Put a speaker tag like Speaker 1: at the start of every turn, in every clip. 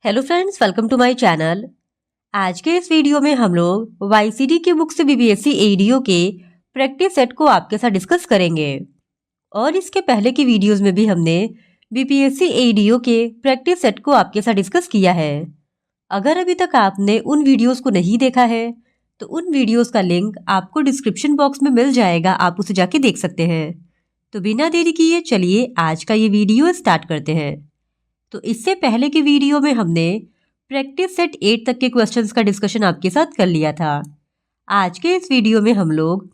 Speaker 1: Hello friends, welcome to my channel. आज के इस वीडियो में हम लोग वाईसीडी की बुक से बीपीएससी एडीओ के प्रैक्टिस सेट को आपके साथ डिस्कस करेंगे। और इसके पहले की वीडियोस में भी हमने बीपीएससी एडीओ के प्रैक्टिस सेट को आपके साथ डिस्कस किया है। अगर अभी तक आपने उन वीडियोस को नहीं देखा है तो उन वीडियोस का लिंक आपको डिस्क्रिप्शन बॉक्स में मिल जाएगा, आप उसे जाके देख सकते हैं। तो बिना देरी किए चलिए आज का ये वीडियो स्टार्ट करते हैं। तो इससे पहले के वीडियो में हमने प्रैक्टिस सेट 8 तक के क्वेश्चंस का डिस्कशन आपके साथ कर लिया था। आज के इस वीडियो में हम लोग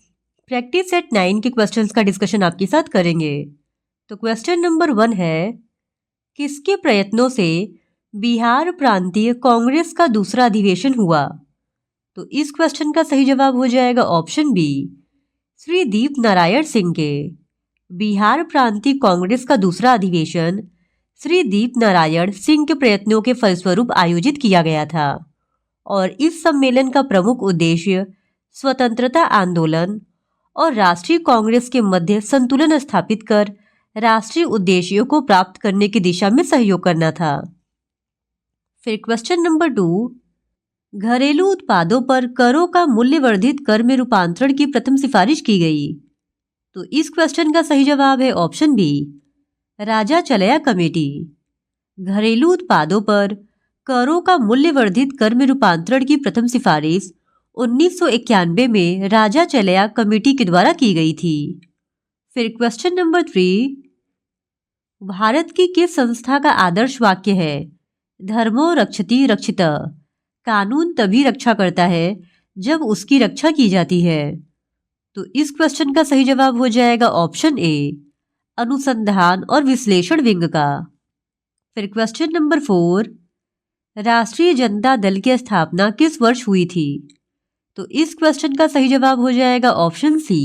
Speaker 1: प्रैक्टिस सेट 9 के क्वेश्चंस का डिस्कशन आपके साथ करेंगे। तो क्वेश्चन नंबर 1 है, किसके प्रयत्नों से बिहार प्रांतीय कांग्रेस का दूसरा अधिवेशन हुआ? तो इस क्वेश्चन का सही जवाब हो जाएगा ऑप्शन बी, श्री दीप नारायण सिंह के। बिहार प्रांतीय कांग्रेस का दूसरा अधिवेशन श्री दीप नारायण सिंह के प्रयत्नों के फलस्वरूप आयोजित किया गया था और इस सम्मेलन का प्रमुख उद्देश्य स्वतंत्रता आंदोलन और राष्ट्रीय कांग्रेस के मध्य संतुलन स्थापित कर राष्ट्रीय उद्देश्यों को प्राप्त करने की दिशा में सहयोग करना था। फिर क्वेश्चन नंबर 2, घरेलू उत्पादों पर करों का मूल्यवर्धित कर में रूपांतरण की प्रथम सिफारिश की गई। तो इस क्वेश्चन का सही जवाब है ऑप्शन बी, राजा चलया कमेटी। घरेलू उत्पादों पर करों का मूल्यवर्धित कर में रूपांतरण की प्रथम सिफारिश 1991 में राजा चलया कमेटी के द्वारा की गई थी। फिर क्वेश्चन नंबर 3, भारत की किस संस्था का आदर्श वाक्य है, धर्मो रक्षति रक्षितः, कानून तभी रक्षा करता है जब उसकी रक्षा की जाती है? तो इस क्वेश्चन का सही जवाब हो जाएगा ऑप्शन ए, अनुसंधान और विश्लेषण विंग का। फिर क्वेश्चन नंबर 4, राष्ट्रीय जनता दल की स्थापना किस वर्ष हुई थी? तो इस क्वेश्चन का सही जवाब हो जाएगा ऑप्शन सी,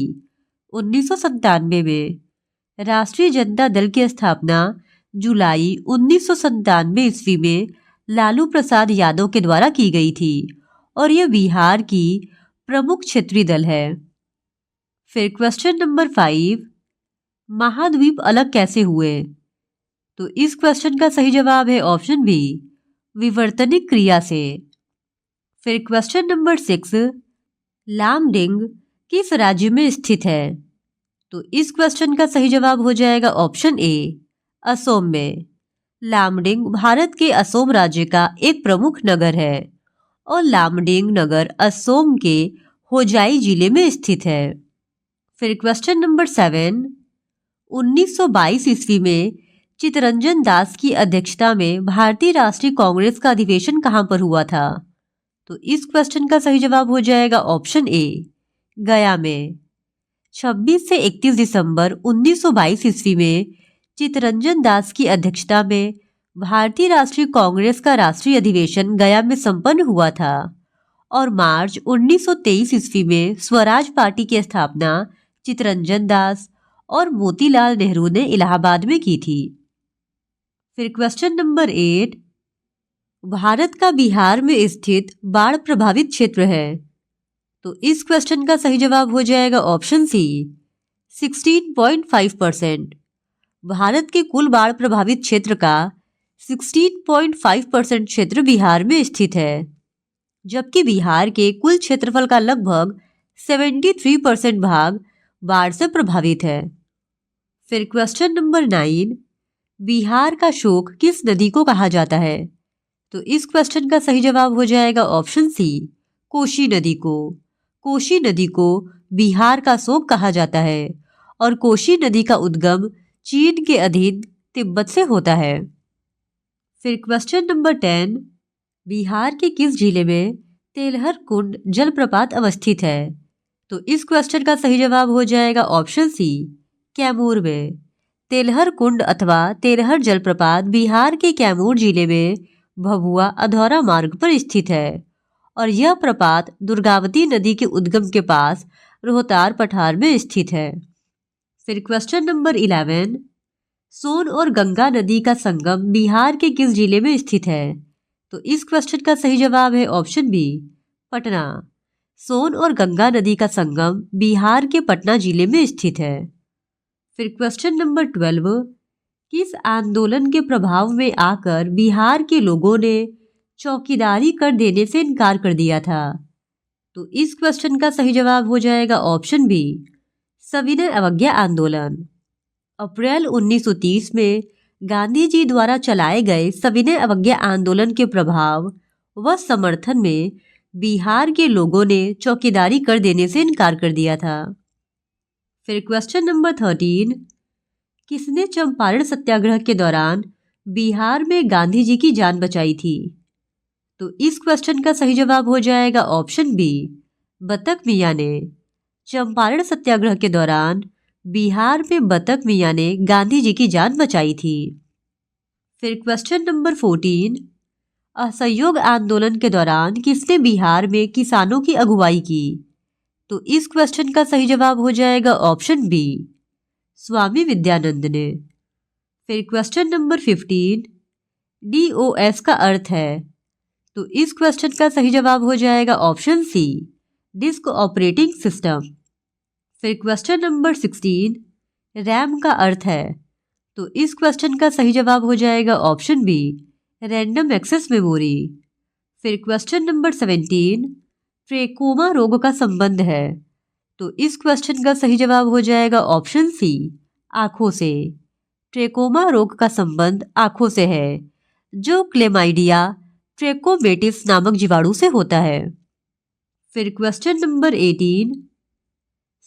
Speaker 1: 1997 में। राष्ट्रीय जनता दल की स्थापना जुलाई 1997 ईस्वी में लालू प्रसाद यादव के द्वारा की गई थी और यह बिहार की प्रमुख क्षेत्रीय दल है। फिर क्वेश्चन नंबर 5, महाद्वीप अलग कैसे हुए? तो इस क्वेश्चन का सही जवाब है ऑप्शन बी, विवर्तनिक क्रिया से। फिर क्वेश्चन नंबर 6, लामडिंग किस राज्य में स्थित है? तो इस क्वेश्चन का सही जवाब हो जाएगा ऑप्शन ए, असम में। लामडिंग भारत के असम राज्य का एक प्रमुख नगर है और लामडिंग नगर असम के होजाई जिले में स्थित है। फिर क्वेश्चन नंबर 7, 1922 ईस्वी में चित्तरंजन दास की अध्यक्षता में भारतीय राष्ट्रीय कांग्रेस का अधिवेशन कहां पर हुआ था? तो इस क्वेश्चन का सही जवाब हो जाएगा ऑप्शन ए, गया में। 26 से 31 दिसंबर 1922 ईस्वी में चित्तरंजन दास की अध्यक्षता में भारतीय राष्ट्रीय कांग्रेस का राष्ट्रीय अधिवेशन गया में संपन्न हुआ था और मार्च 1923 ईस्वी में स्वराज पार्टी की स्थापना चित्तरंजन दास और मोतीलाल नेहरू ने इलाहाबाद में की थी। फिर क्वेश्चन नंबर 8, भारत का बिहार में स्थित बाढ़ प्रभावित क्षेत्र है। तो इस क्वेश्चन का सही जवाब हो जाएगा ऑप्शन सी, 16.5%। भारत के कुल बाढ़ प्रभावित क्षेत्र का 16.5% क्षेत्र बिहार में स्थित है, जबकि बिहार के कुल क्षेत्रफल का लगभग 73% भाग बाढ़ से प्रभावित है। फिर क्वेश्चन नंबर 9, बिहार का शोक किस नदी को कहा जाता है? तो इस क्वेश्चन का सही जवाब हो जाएगा ऑप्शन सी, कोसी नदी को। कोसी नदी को बिहार का शोक कहा जाता है और कोसी नदी का उद्गम चीन के अधीन तिब्बत से होता है। फिर क्वेश्चन नंबर 10, बिहार के किस जिले में तेलहर कुंड जलप्रपात अवस्थित है? तो इस क्वेश्चन का सही जवाब हो जाएगा ऑप्शन सी, कैमूर में। तेलहर कुंड अथवा तेलहर जलप्रपात बिहार के कैमूर जिले में भभुआ अधौरा मार्ग पर स्थित है और यह प्रपात दुर्गावती नदी के उद्गम के पास रोहतार पठार में स्थित है। फिर क्वेश्चन नंबर 11, सोन और गंगा नदी का संगम बिहार के किस जिले में स्थित है? तो इस क्वेश्चन का सही जवाब है ऑप्शन बी, पटना। सोन और गंगा नदी का संगम बिहार के पटना जिले में स्थित है। फिर क्वेश्चन नंबर 12, किस आंदोलन के प्रभाव में आकर बिहार के लोगों ने चौकीदारी कर देने से इनकार कर दिया था? तो इस क्वेश्चन का सही जवाब हो जाएगा ऑप्शन बी, सविनय अवज्ञा आंदोलन। अप्रैल 1930 में गांधी जी द्वारा चलाए गए सविनय अवज्ञा आंदोलन के प्रभाव व समर्थन में बिहार के लोगों ने चौकीदारी कर देने से इनकार कर दिया था। फिर क्वेश्चन नंबर 13, किसने चंपारण सत्याग्रह के दौरान बिहार में गांधी जी की जान बचाई थी? तो इस क्वेश्चन का सही जवाब हो जाएगा ऑप्शन बी, बतक मियाँ ने। चंपारण सत्याग्रह के दौरान बिहार में बतक मियाँ ने गांधी जी की जान बचाई थी। फिर क्वेश्चन नंबर 14, असहयोग आंदोलन के दौरान किसने बिहार में किसानों की अगुवाई की? तो इस क्वेश्चन का सही जवाब हो जाएगा ऑप्शन बी, स्वामी विद्यानंद ने। फिर क्वेश्चन नंबर 15, DOS का अर्थ है? तो इस क्वेश्चन का सही जवाब हो जाएगा option C, disk operating system. फिर क्वेश्चन नंबर 16, रैम का अर्थ है? तो इस क्वेश्चन का सही जवाब हो जाएगा option B, random access memory. फिर क्वेश्चन नंबर 17, ट्रेकोमा रोग का संबंध है? तो इस क्वेश्चन का सही जवाब हो जाएगा ऑप्शन सी, आंखों से। ट्रेकोमा रोग का संबंध आंखों से है, जो क्लेमाइडिया ट्रेकोमेटिस नामक जीवाणु से होता है। फिर क्वेश्चन नंबर 18,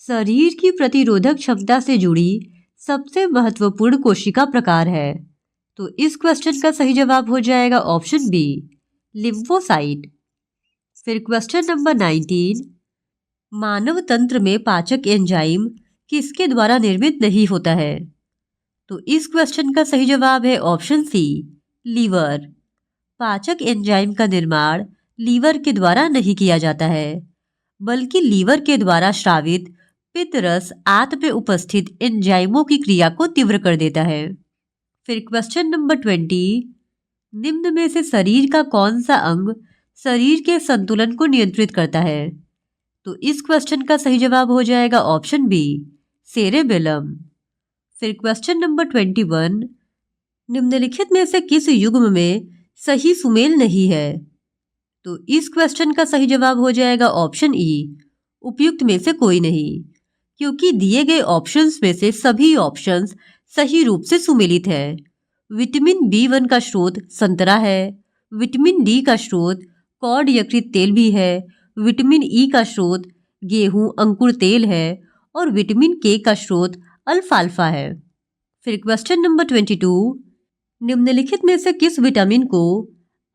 Speaker 1: शरीर की प्रतिरोधक क्षमता से जुड़ी सबसे महत्वपूर्ण कोशिका प्रकार है? तो इस क्वेश्चन का सही जवाब हो जाएगा ऑप्शन बी, लिम्फोसाइट। फिर क्वेश्चन नंबर 19, मानव तंत्र में पाचक एंजाइम किसके द्वारा निर्मित नहीं होता है? तो इस क्वेश्चन का सही जवाब है ऑप्शन सी, लीवर। पाचक एंजाइम का निर्माण लीवर के द्वारा नहीं किया जाता है, बल्कि लीवर के द्वारा स्रावित पित्तरस आंत में उपस्थित एंजाइमों की क्रिया को तीव्र कर देता है। फिर क्वेश्चन नंबर 20, निम्न में से शरीर का कौन सा अंग शरीर के संतुलन को नियंत्रित करता है? तो इस क्वेश्चन का सही जवाब हो जाएगा ऑप्शन बी, सेरेबेलम। फिर क्वेश्चन नंबर 21, निम्नलिखित में से किस युग्म में सही सुमेल नहीं है? तो इस क्वेश्चन का सही जवाब हो जाएगा ऑप्शन ई, उपयुक्त में से कोई नहीं, क्योंकि दिए गए ऑप्शंस में से सभी ऑप्शंस सही रूप से सुमेलित है। विटामिन B1 का स्रोत संतरा है, विटामिन डी का स्रोत कॉड यकृत तेल भी है, विटामिन ई का स्रोत गेहूं अंकुर तेल है और विटामिन के का स्रोत अल्फाल्फा है। फिर क्वेश्चन नंबर 22, निम्नलिखित में से किस विटामिन को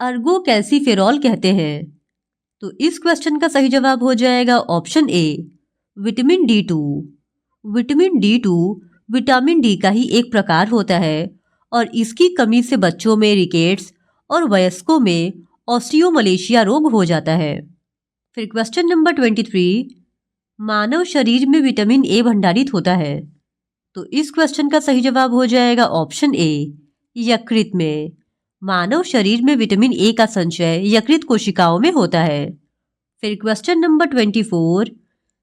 Speaker 1: अर्गोकैल्सिफेरॉल कहते हैं? तो इस क्वेश्चन का सही जवाब हो जाएगा option A, vitamin D2। Vitamin D2 vitamin D का ही एक प्रकार होता है और इसकी कमी से बच्चों में रिकेट्स और वयस्कों में ऑस्टियोमलेशिया रोग हो जाता है। फिर क्वेश्चन नंबर 23, मानव शरीर में विटामिन ए भंडारित होता है? तो इस क्वेश्चन का सही जवाब हो जाएगा ऑप्शन ए, यकृत में। मानव शरीर में विटामिन ए का संचय यकृत कोशिकाओं में होता है। फिर क्वेश्चन नंबर 24,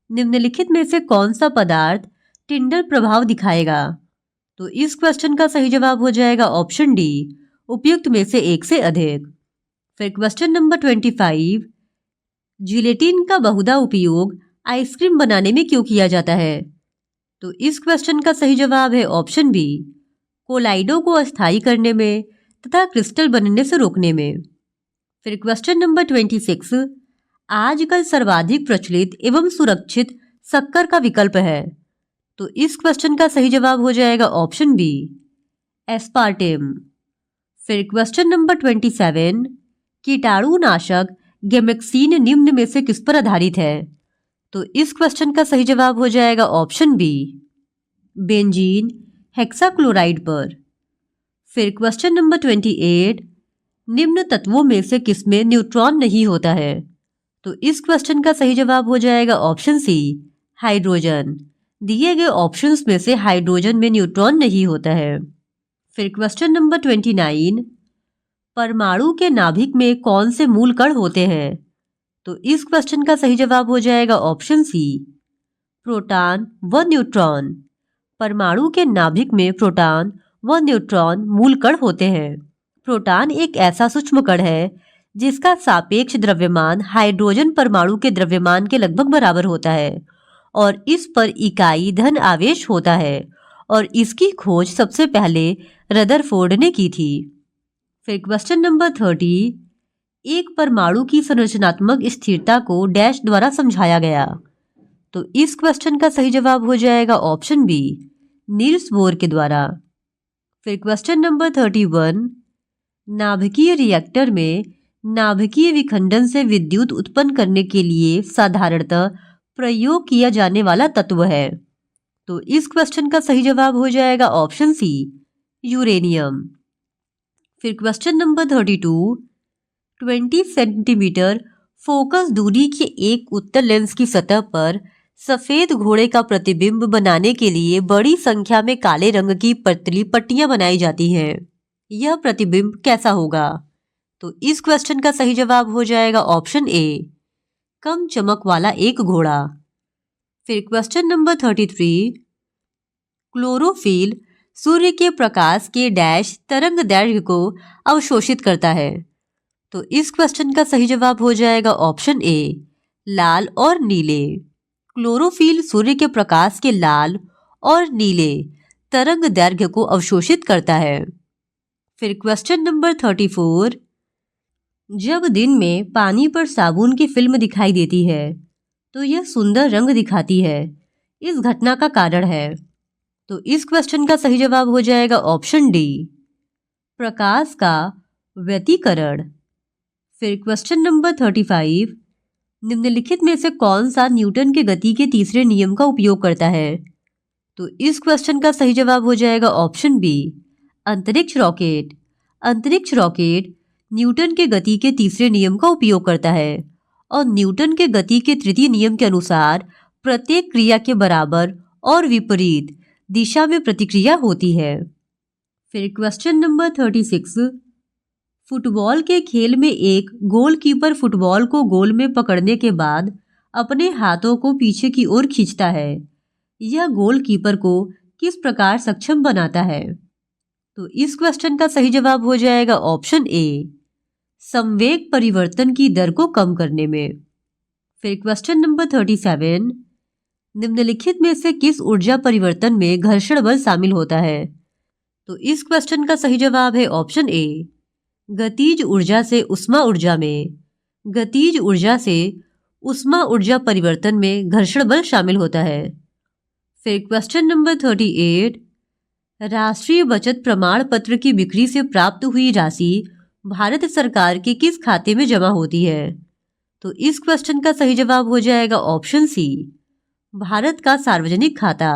Speaker 1: निम्नलिखित में से कौन सा पदार्थ टिंडल प्रभाव दिखाएगा? तो इस क्वेश्चन का सही जवाब हो जाएगा ऑप्शन डी, उपयुक्त में से एक से अधिक। फिर क्वेश्चन नंबर 25, जिलेटिन का बहुधा उपयोग आइसक्रीम बनाने में क्यों किया जाता है? तो इस क्वेश्चन का सही जवाब है ऑप्शन बी, कोलाइडो को अस्थायी करने में तथा क्रिस्टल बनने से रोकने में। फिर क्वेश्चन नंबर 26, आजकल सर्वाधिक प्रचलित एवं सुरक्षित शक्कर का विकल्प है? तो इस क्वेश्चन का सही जवाब हो जाएगा ऑप्शन बी, एस्पार्टेम। फिर क्वेश्चन नंबर 27, कीटाणुनाशक गेमेक्सिन निम्न में से किस पर आधारित है? तो इस क्वेश्चन का सही जवाब हो जाएगा ऑप्शन बी, बेंजीन हेक्साक्लोराइड पर। फिर क्वेश्चन नंबर 28, निम्न तत्वों में से किसमें न्यूट्रॉन नहीं होता है? तो इस क्वेश्चन का सही जवाब हो जाएगा ऑप्शन सी, हाइड्रोजन। दिए गए ऑप्शंस में से हाइड्रोजन में न्यूट्रॉन नहीं होता है। फिर क्वेश्चन नंबर 29, परमाणु के नाभिक में कौन से मूल कण होते हैं? तो इस क्वेश्चन का सही जवाब हो जाएगा ऑप्शन सी, प्रोटॉन व न्यूट्रॉन। परमाणु के नाभिक में प्रोटॉन व न्यूट्रॉन मूल कण होते हैं। प्रोटॉन एक ऐसा सूक्ष्म कण है जिसका सापेक्ष द्रव्यमान हाइड्रोजन परमाणु के द्रव्यमान के लगभग बराबर होता है और इस पर इकाई धन आवेश होता है और इसकी खोज सबसे पहले रदरफोर्ड ने की थी। फिर क्वेश्चन नंबर 30, एक परमाणु की संरचनात्मक स्थिरता को डैश द्वारा समझाया गया। तो इस क्वेश्चन का सही जवाब हो जाएगा ऑप्शन बी, नील्स बोर के द्वारा। फिर क्वेश्चन नंबर 31, नाभिकीय रिएक्टर में नाभिकीय विखंडन से विद्युत उत्पन्न करने के लिए साधारणतः प्रयोग किया जाने वाला तत्व है। तो इस क्वेश्चन का सही जवाब हो जाएगा ऑप्शन सी, यूरेनियम। फिर क्वेश्चन नंबर 32, 20 सेंटीमीटर फोकस दूरी के एक उत्तल लेंस की सतह पर सफेद घोड़े का प्रतिबिंब बनाने के लिए बड़ी संख्या में काले रंग की पतली पट्टियां बनाई जाती हैं। यह प्रतिबिंब कैसा होगा? तो इस क्वेश्चन का सही जवाब हो जाएगा ऑप्शन ए, कम चमक वाला एक घोड़ा। फिर क्वेश्चन नंबर 33, क्लोरोफिल सूर्य के प्रकाश के डैश तरंग दैर्घ्य को अवशोषित करता है। तो इस क्वेश्चन का सही जवाब हो जाएगा ऑप्शन ए, लाल और नीले। क्लोरोफिल सूर्य के प्रकाश के लाल और नीले तरंग दैर्घ्य को अवशोषित करता है। फिर क्वेश्चन नंबर 34, जब दिन में पानी पर साबुन की फिल्म दिखाई देती है तो यह सुंदर रंग दिखाती है। इस घटना का कारण है। तो इस क्वेश्चन का सही जवाब हो जाएगा ऑप्शन डी, प्रकाश का व्यतिकरण। फिर क्वेश्चन नंबर 35, निम्नलिखित में से कौन सा न्यूटन के गति के तीसरे नियम का उपयोग करता है? तो इस क्वेश्चन का सही जवाब हो जाएगा ऑप्शन बी, अंतरिक्ष रॉकेट। अंतरिक्ष रॉकेट न्यूटन के गति के तीसरे नियम का उपयोग करता है और न्यूटन के गति के तृतीय नियम के अनुसार प्रत्येक क्रिया के बराबर और विपरीत दिशा में प्रतिक्रिया होती है। फिर क्वेश्चन नंबर 36, फुटबॉल के खेल में एक गोलकीपर फुटबॉल को गोल में पकड़ने के बाद अपने हाथों को पीछे की ओर खींचता है। यह गोलकीपर को किस प्रकार सक्षम बनाता है? तो इस क्वेश्चन का सही जवाब हो जाएगा ऑप्शन ए, संवेग परिवर्तन की दर को कम करने में। फिर क्वेश्चन नंबर 37, निम्नलिखित में से किस ऊर्जा परिवर्तन में घर्षण बल शामिल होता है? तो इस क्वेश्चन का सही जवाब है ऑप्शन ए, गतिज ऊर्जा से उष्मा ऊर्जा में। गतिज ऊर्जा से उष्मा ऊर्जा परिवर्तन में घर्षण बल शामिल होता है। फिर क्वेश्चन नंबर 38, राष्ट्रीय बचत प्रमाण पत्र की बिक्री से प्राप्त हुई राशि भारत सरकार के किस खाते में जमा होती है? तो इस क्वेश्चन का सही जवाब हो जाएगा ऑप्शन सी, भारत का सार्वजनिक खाता।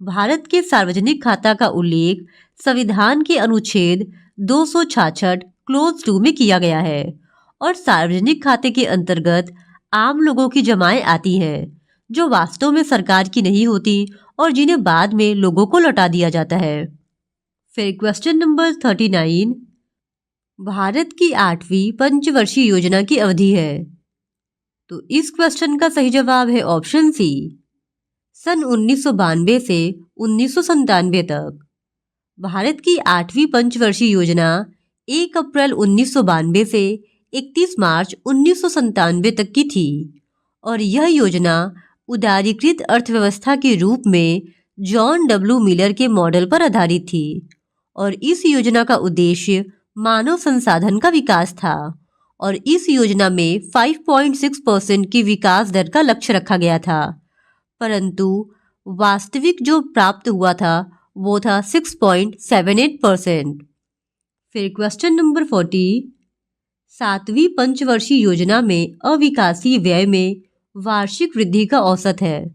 Speaker 1: भारत के सार्वजनिक खाता का उल्लेख संविधान के अनुच्छेद 266 क्लोज 2 में किया गया है और सार्वजनिक खाते के अंतर्गत आम लोगों की जमाएं आती हैं जो वास्तव में सरकार की नहीं होती और जिन्हें बाद में लोगों को लौटा दिया जाता है। फिर क्वेश्चन नंबर 39, भारत की 8वीं पंचवर्षीय योजना की अवधि है। तो इस क्वेश्चन का सही जवाब है ऑप्शन सी, सन 1992 से 1997 तक। भारत की 8वीं पंचवर्षीय योजना 1 अप्रैल 1992 से 31 मार्च 1997 तक की थी और यह योजना उदारीकृत अर्थव्यवस्था के रूप में जॉन डब्ल्यू मिलर के मॉडल पर आधारित थी और इस योजना का उद्देश्य मानव संसाधन का विकास था और इस योजना में 5.6% की विकास दर का लक्ष्य रखा गया था, परंतु वास्तविक जो प्राप्त हुआ था वो था 6.78%। फिर क्वेश्चन नंबर 40, 7वीं पंचवर्षीय योजना में अविकासीय व्यय में वार्षिक वृद्धि का औसत है।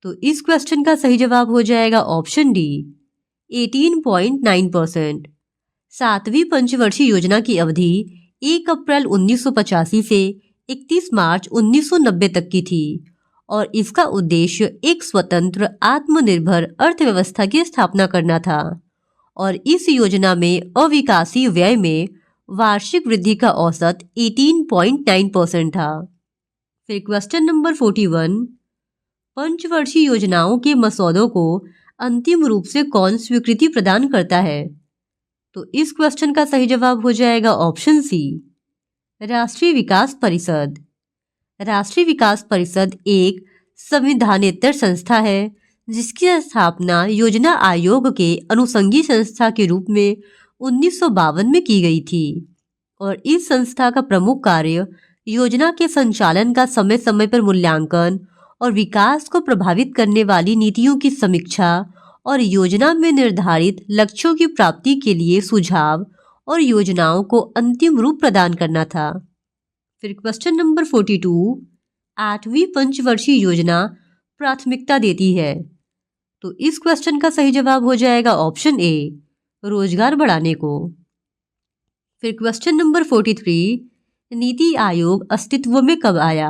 Speaker 1: तो इस क्वेश्चन का सही जवाब हो जाएगा ऑप्शन डी, 18.9%। 7वीं पंचवर्षीय योजना की अवधि 1 अप्रैल 1985 से 31 मार्च 1990 तक की थी और इसका उद्देश्य एक स्वतंत्र आत्मनिर्भर अर्थव्यवस्था की स्थापना करना था और इस योजना में अविकासीय व्यय में वार्षिक वृद्धि का औसत 18.9% था। फिर क्वेश्चन नंबर 41, पंचवर्षीय योजनाओं के मसौदों को अंतिम रूप से कौन स्वीकृति प्रदान करता है? तो इस क्वेश्चन का सही जवाब हो जाएगा ऑप्शन सी, राष्ट्रीय विकास परिषद। राष्ट्रीय विकास परिषद एक संविधानेतर संस्था है जिसकी स्थापना योजना आयोग के अनुषंगी संस्था के रूप में 1952 में की गई थी और इस संस्था का प्रमुख कार्य योजना के संचालन का समय समय पर मूल्यांकन और विकास को प्रभावित करने वाली नीतियों की समीक्षा और योजना में निर्धारित लक्ष्यों की प्राप्ति के लिए सुझाव और योजनाओं को अंतिम रूप प्रदान करना था। फिर क्वेश्चन नंबर 42, 8वीं पंचवर्षीय योजना प्राथमिकता देती है। तो इस क्वेश्चन का सही जवाब हो जाएगा ऑप्शन ए, रोजगार बढ़ाने को। फिर क्वेश्चन नंबर 43, नीति आयोग अस्तित्व में कब आया?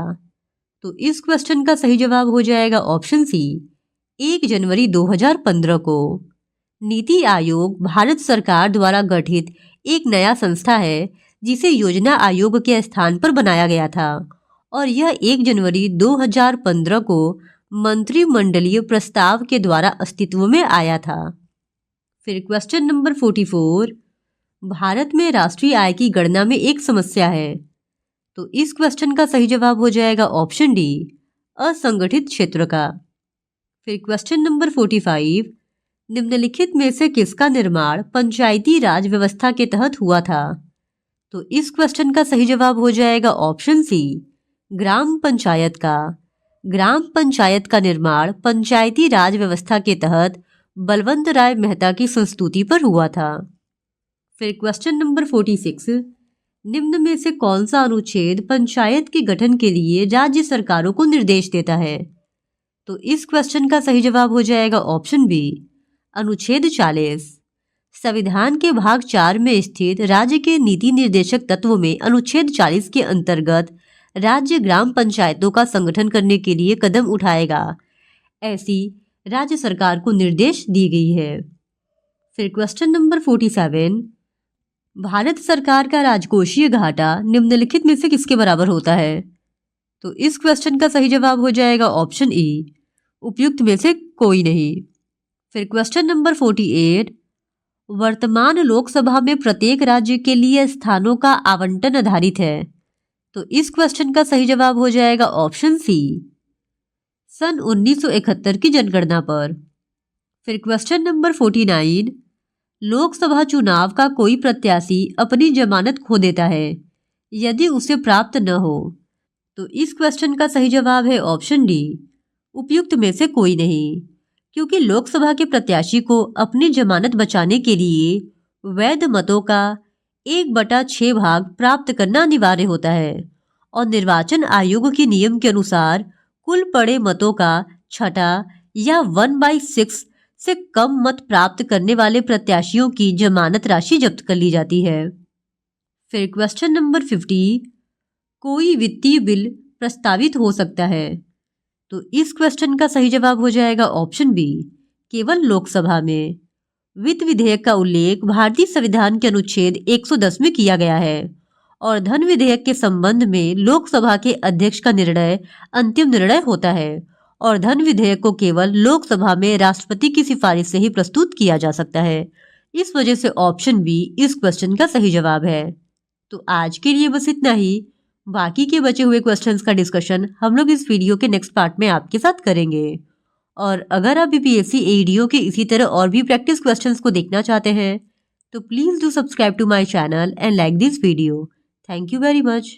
Speaker 1: तो इस क्वेश्चन का सही जवाब हो जाएगा ऑप्शन सी, 1 जनवरी 2015 को। नीति आयोग भारत सरकार द्वारा गठित एक नया संस्था है जिसे योजना आयोग के स्थान पर बनाया गया था और यह 1 जनवरी 2015 को मंत्रिमंडलीय प्रस्ताव के द्वारा अस्तित्व में आया था। फिर क्वेश्चन नंबर 44, भारत में राष्ट्रीय आय की गणना में एक समस्या है। तो इस क्वेश्चन का सही जवाब हो जाएगा ऑप्शन डी, असंगठित क्षेत्र का। फिर क्वेश्चन नंबर 45, निम्नलिखित में से किसका निर्माण पंचायती राज व्यवस्था के तहत हुआ था? तो इस क्वेश्चन का सही जवाब हो जाएगा ऑप्शन सी, ग्राम पंचायत का। ग्राम पंचायत का निर्माण पंचायती राज व्यवस्था के तहत बलवंत राय मेहता की संस्तुति पर हुआ था। फिर क्वेश्चन नंबर 46, निम्न में से कौन सा अनुच्छेद पंचायत के गठन के लिए राज्य सरकारों को निर्देश देता है? तो इस क्वेश्चन का सही जवाब हो जाएगा ऑप्शन बी, अनुच्छेद 40। संविधान के भाग 4 में स्थित राज्य के नीति निर्देशक तत्व में अनुच्छेद 40 के अंतर्गत राज्य ग्राम पंचायतों का संगठन करने के लिए कदम उठाएगा, ऐसी राज्य सरकार को निर्देश दी गई है। फिर क्वेश्चन नंबर 47, भारत सरकार का राजकोषीय घाटा निम्नलिखित में से किसके बराबर होता है? तो इस क्वेश्चन का सही जवाब हो जाएगा ऑप्शन ई, उपयुक्त में से कोई नहीं। फिर क्वेश्चन नंबर 48, वर्तमान लोकसभा में प्रत्येक राज्य के लिए स्थानों का आवंटन आधारित है। तो इस क्वेश्चन का सही जवाब हो जाएगा ऑप्शन सी, सन 1971 की जनगणना पर। फिर क्वेश्चन नंबर 49, लोकसभा चुनाव का कोई प्रत्याशी अपनी जमानत खो देता है यदि उसे प्राप्त न हो। तो इस क्वेश्चन का सही जवाब है ऑप्शन डी, उपयुक्त में से कोई नहीं, क्योंकि लोकसभा के प्रत्याशी को अपनी जमानत बचाने के लिए वैध मतों का 1/6 भाग प्राप्त करना अनिवार्य होता है और निर्वाचन आयोग के नियम के अनुसार कुल पड़े मतों का छठा या 1/6 से कम मत प्राप्त करने वाले प्रत्याशियों की जमानत राशि जब्त कर ली जाती है। फिर क्वेश्चन नंबर 50, कोई वित्तीय बिल प्रस्तावित हो सकता है। तो इस क्वेश्चन का सही जवाब हो जाएगा ऑप्शन बी, केवल लोकसभा में। वित्त विधेयक का उल्लेख भारतीय संविधान के अनुच्छेद 110 में किया गया है और धन विधेयक के संबंध में लोकसभा के अध्यक्ष का निर्णय अंतिम निर्णय होता है और धन विधेयक को केवल लोकसभा में राष्ट्रपति की सिफारिश से ही प्रस्तुत किया जा सकता है। इस वजह से ऑप्शन बी इस क्वेश्चन का सही जवाब है। तो आज के लिए बस इतना ही। बाकी के बचे हुए क्वेश्चंस का डिस्कशन हम लोग इस वीडियो के नेक्स्ट पार्ट में आपके साथ करेंगे। और अगर आप बीपीएससी एडीओ के इसी तरह और भी प्रैक्टिस क्वेश्चंस को देखना चाहते हैं तो please do subscribe to my channel and like this video. Thank you very much.